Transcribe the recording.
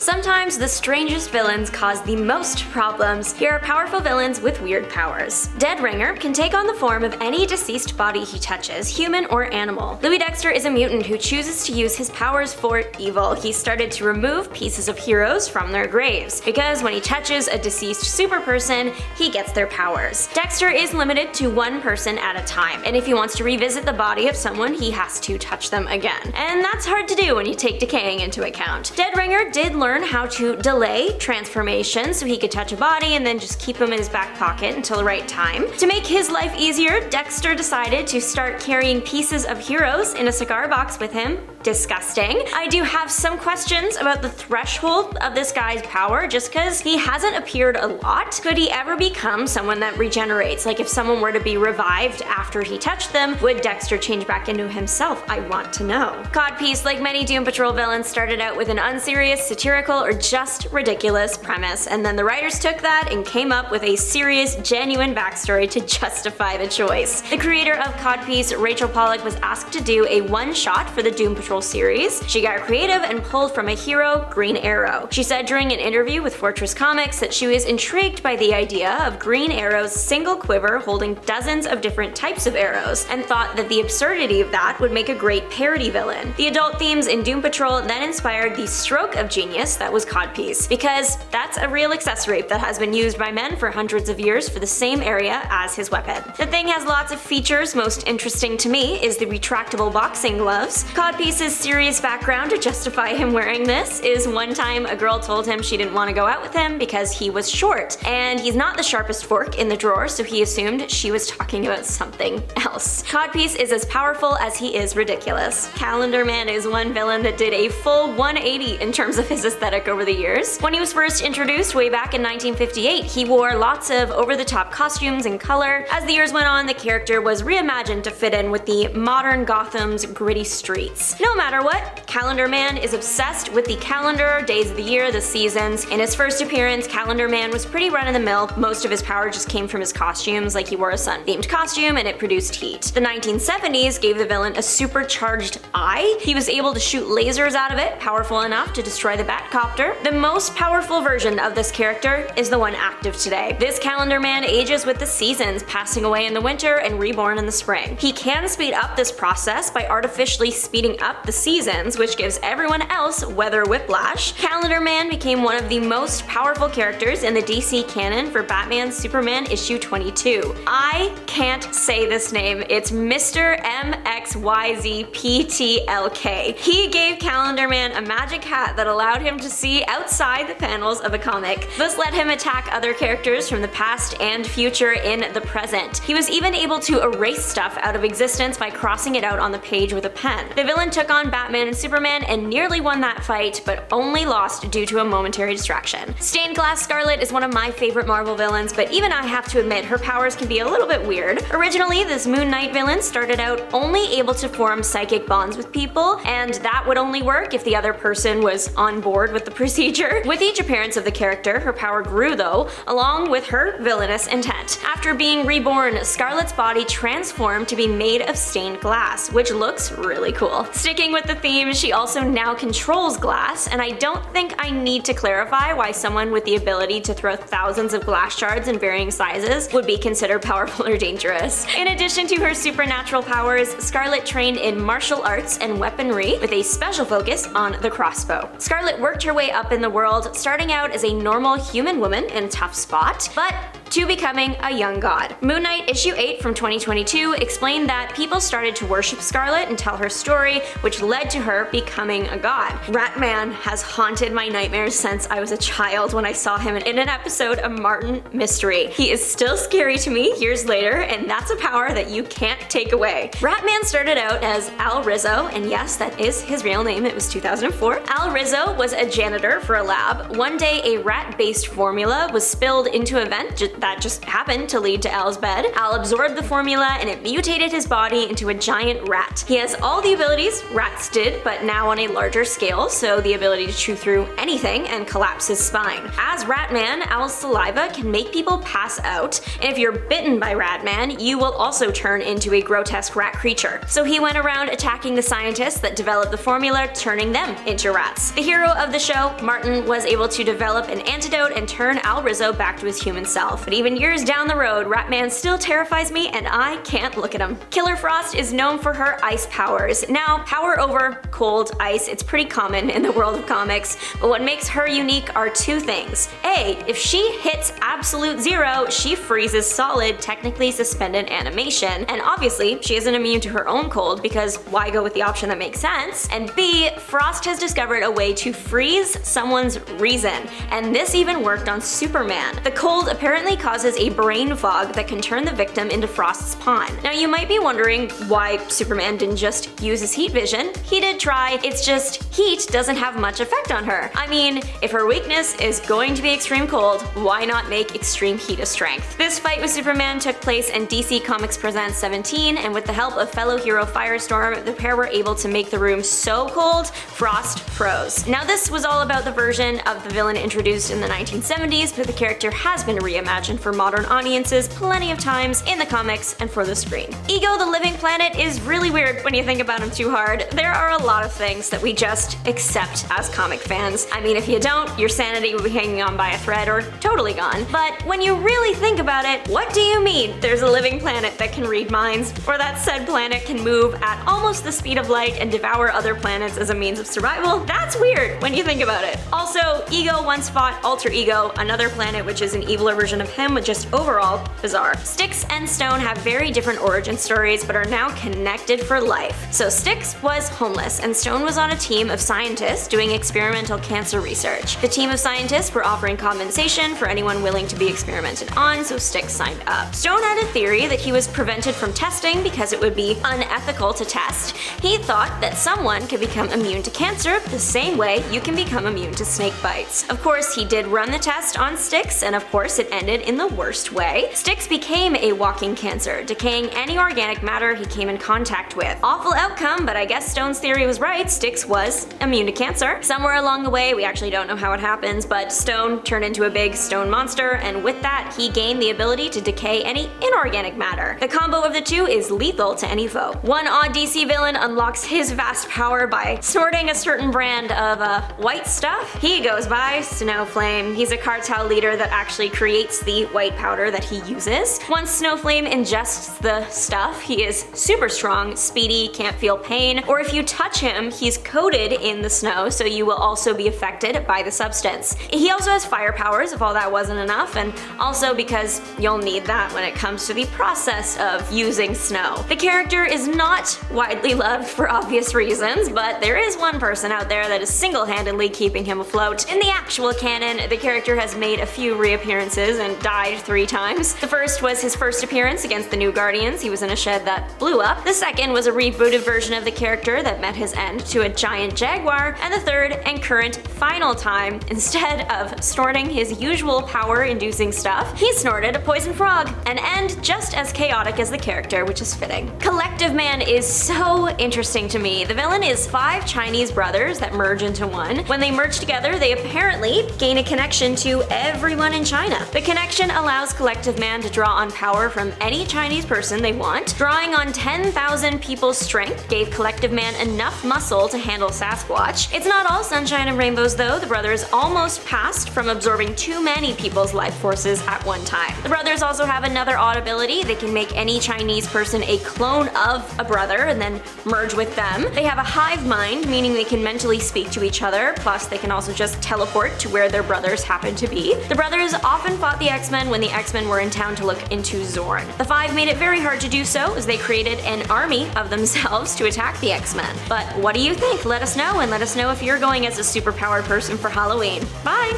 Sometimes the strangest villains cause the most problems. Here are powerful villains with weird powers. Dead Ringer can take on the form of any deceased body he touches, human or animal. Louis Dexter is a mutant who chooses to use his powers for evil. He started to remove pieces of heroes from their graves, because when he touches a deceased super person, he gets their powers. Dexter is limited to one person at a time, and if he wants to revisit the body of someone, he has to touch them again. And that's hard to do when you take decaying into account. Dead Ringer did learn how to delay transformation so he could touch a body and then just keep him in his back pocket until the right time. To make his life easier, Dexter decided to start carrying pieces of heroes in a cigar box with him. Disgusting. I do have some questions about the threshold of this guy's power just because he hasn't appeared a lot. Could he ever become someone that regenerates? Like if someone were to be revived after he touched them, would Dexter change back into himself? I want to know. Cod Piece, like many Doom Patrol villains, started out with an unserious, satirical, or just ridiculous premise, and then the writers took that and came up with a serious, genuine backstory to justify the choice. The creator of Cod Piece, Rachel Pollack, was asked to do a one-shot for the Doom Patrol series. She got creative and pulled from a hero, Green Arrow. She said during an interview with Fortress Comics that she was intrigued by the idea of Green Arrow's single quiver holding dozens of different types of arrows, and thought that the absurdity of that would make a great parody villain. The adult themes in Doom Patrol then inspired the stroke of genius that was Cod Piece, because that's a real accessory that has been used by men for hundreds of years for the same area as his weapon. The thing has lots of features. Most interesting to me is the retractable boxing gloves. Cod Piece's serious background to justify him wearing this is one time a girl told him she didn't want to go out with him because he was short, and he's not the sharpest fork in the drawer, so he assumed she was talking about something else. Cod Piece is as powerful as he is ridiculous. Calendar Man is one villain that did a full 180 in terms of his aesthetic over the years. When he was first introduced way back in 1958, he wore lots of over-the-top costumes and color. As the years went on, the character was reimagined to fit in with the modern Gotham's gritty streets. No matter what, Calendar Man is obsessed with the calendar, days of the year, the seasons. In his first appearance, Calendar Man was pretty run-of-the-mill. Most of his power just came from his costumes, like he wore a sun-themed costume and it produced heat. The 1970s gave the villain a supercharged eye. He was able to shoot lasers out of it, powerful enough to destroy the Batcopter. The most powerful version of this character is the one active today. This Calendar Man ages with the seasons, passing away in the winter and reborn in the spring. He can speed up this process by artificially speeding up the seasons, which gives everyone else weather whiplash. Calendar Man became one of the most powerful characters in the DC canon for Batman Superman issue 22. I can't say this name. It's Mr. MXYZPTLK. He gave Calendar Man a magic hat that allowed him to see outside the panels of a comic. This let him attack other characters from the past and future in the present. He was even able to erase stuff out of existence by crossing it out on the page with a pen. The villain took on Batman and Superman and nearly won that fight, but only lost due to a momentary distraction. Stained Glass Scarlett is one of my favorite Marvel villains, but even I have to admit her powers can be a little bit weird. Originally, this Moon Knight villain started out only able to form psychic bonds with people, and that would only work if the other person was on board with the procedure. With each appearance of the character, her power grew though, along with her villainous intent. After being reborn, Scarlett's body transformed to be made of stained glass, which looks really cool. Sticking with the theme, she also now controls glass, and I don't think I need to clarify why someone with the ability to throw thousands of glass shards in varying sizes would be considered powerful or dangerous. In addition to her supernatural powers, Scarlett trained in martial arts and weaponry with a special focus on the crossbow. Scarlett worked her way up in the world, starting out as a normal human woman in a tough spot, but to becoming a young god. Moon Knight issue 8 from 2022 explained that people started to worship Scarlett and tell her story, which led to her becoming a god. Ratman has haunted my nightmares since I was a child when I saw him in an episode of Martin Mystery. He is still scary to me years later, and that's a power that you can't take away. Ratman started out as Al Rizzo, and yes, that is his real name, it was 2004. Al Rizzo was a janitor for a lab. One day a rat-based formula was spilled into a vent that just happened to lead to Al's bed. Al absorbed the formula and it mutated his body into a giant rat. He has all the abilities rats did, but now on a larger scale, so the ability to chew through anything and collapse his spine. As Ratman, Al's saliva can make people pass out, and if you're bitten by Ratman, you will also turn into a grotesque rat creature. So he went around attacking the scientists that developed the formula, turning them into rats. The hero of the show, Martin, was able to develop an antidote and turn Al Rizzo back to his human self. But even years down the road, Ratman still terrifies me and I can't look at him. Killer Frost is known for her ice powers. Now, power over cold ice, it's pretty common in the world of comics, but what makes her unique are two things. A, if she hits absolute zero, she freezes solid, technically suspended animation, and obviously she isn't immune to her own cold because why go with the option that makes sense? And B, Frost has discovered a way to freeze someone's reason, and this even worked on Superman. The cold apparently causes a brain fog that can turn the victim into Frost's pawn. Now you might be wondering why Superman didn't just use his heat vision. He did try, it's just heat doesn't have much effect on her. I mean, if her weakness is going to be extreme cold, why not make extreme heat a strength? This fight with Superman took place in DC Comics Presents 17, and with the help of fellow hero Firestorm, the pair were able to make the room so cold, Frost froze. Now this was all about the version of the villain introduced in the 1970s, but the character has been reimagined for modern audiences plenty of times in the comics and for the screen. Ego the Living Planet is really weird when you think about him too hard. There are a lot of things that we just accept as comic fans. I mean, if you don't, your sanity will be hanging on by a thread or totally gone. But when you really think about it, what do you mean there's a living planet that can read minds, or that said planet can move at almost the speed of light and devour other planets as a means of survival? That's weird when you think about it. Also, Ego once fought Alter Ego, another planet which is an eviler version of him, just overall bizarre. Styx and Stone have very different origin stories but are now connected for life. So Styx was homeless and Stone was on a team of scientists doing experimental cancer research. The team of scientists were offering compensation for anyone willing to be experimented on, so Styx signed up. Stone had a theory that he was prevented from testing because it would be unethical to test. He thought that someone could become immune to cancer the same way you can become immune to snake bites. Of course, he did run the test on Styx, and of course it ended in the worst way. Styx became a walking cancer, decaying any organic matter he came in contact with. Awful outcome, but I guess Stone's theory was right. Styx was immune to cancer. Somewhere along the way, we actually don't know how it happens, but Stone turned into a big stone monster, and with that, he gained the ability to decay any inorganic matter. The combo of the two is lethal to any foe. One odd DC villain unlocks his vast power by snorting a certain brand of white stuff. He goes by Snowflame. He's a cartel leader that actually creates the white powder that he uses. Once Snowflame ingests the stuff, he is super strong, speedy, can't feel pain, or if you touch him, he's coated in the snow, so you will also be affected by the substance. He also has fire powers, if all that wasn't enough, and also because you'll need that when it comes to the process of using snow. The character is not widely loved for obvious reasons, but there is one person out there that is single-handedly keeping him afloat. In the actual canon, the character has made a few reappearances and died 3 times. The first was his first appearance against the New Guardians. He was in a shed that blew up. The second was a rebooted version of the character that met his end to a giant jaguar. And the third and current final time, instead of snorting his usual power-inducing stuff, he snorted a poison frog. An end just as chaotic as the character, which is fitting. Collective Man is so interesting to me. The villain is 5 Chinese brothers that merge into one. When they merge together, they apparently gain a connection to everyone in China. The connection allows Collective Man to draw on power from any Chinese person they want. Drawing on 10,000 people's strength gave Collective Man enough muscle to handle Sasquatch. It's not all sunshine and rainbows though. The brothers almost passed from absorbing too many people's life forces at one time. The brothers also have another odd ability. They can make any Chinese person a clone of a brother and then merge with them. They have a hive mind, meaning they can mentally speak to each other, plus they can also just teleport to where their brothers happen to be. The brothers often fought the X-Men when the X-Men were in town to look into Zorn. The 5 made it very hard to do so, as they created an army of themselves to attack the X-Men. But what do you think? Let us know, and let us know if you're going as a superpowered person for Halloween. Bye!